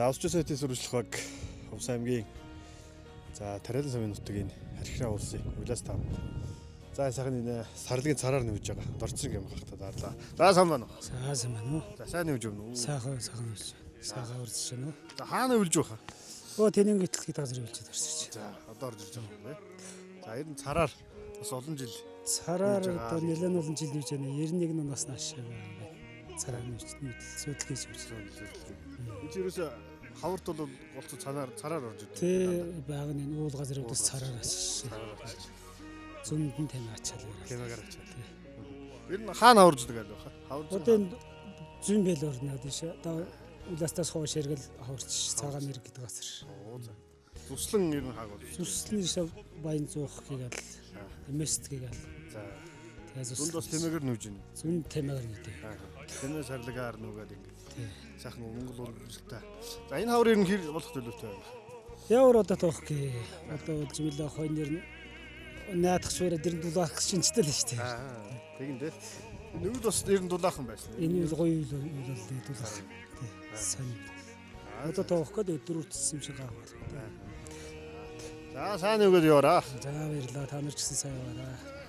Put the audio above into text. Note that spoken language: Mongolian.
За авч сайтын сурвалжлах баг Хувс аймгийн за Тариалан сумын нутгийн Хархираа улсын Улаас таам. За сайхан энэ сарлагын цараар нэмж байгаа. Дорцсон юм хахта даарлаа. За сайн байна уу? За сайн байна уу? За сайн нэмж өгнө үү? Сайхан үлж. Сайхан урьдчилж байна уу? За хаана үлж байгаа? Тэнийг итгэхэд газар үлжээд гарч. За одоо орж ирж байгаа юм байна. За ер нь цараар бас олон жил цараар одоо нэлээд олон жил үлж байна. 91 нунаас нааш байгаа. Цараар нүдэл сүйтлгээс үлж. Энд ерөөсө хаварт бол голцоо цараар орж ирдэг. Тэ баг энэ уул газруудаас цараар ачиж. Зүүн тэмээ ачаал. Тэмээгээр ачаал. Ер нь хаана хаварждаг айл баха? Хаварж. Одоо энэ зүүн бэл орно тийш. Одоо улаастаас хоош хэргэл хаварч цагаан нэр гэдэг газар. Зүслэн ер нь хааг бол. Зүслэн шав баян зуух гээл эмэст гээл. За. Тэгээ зүнд бас тэмээгээр нүүж байна. Зүүн тэмээгээр нүүдээ. Тэмээ сарлагаар нүгээд ингэ. Сайхан Монгол урлагтай. За энэ хавар ер нь хэр болох төлөвтэй байна? Явар одоо тоох гээ. Одоо жимэлээ хойнэр наадах шуураа дэрэн дулаах шинжтэй л шүү дээ. Тэгин дээ. Нүуд бас ер нь дулаахан байсан. Энэ үл гоё үл дулаах. Сайн. Одоо тоох гээд өдөр үрдсэн юм шиг аа. За сайн нүгээд яваараа. За баярлалаа. Та нар ч гэсэн сайн яваараа.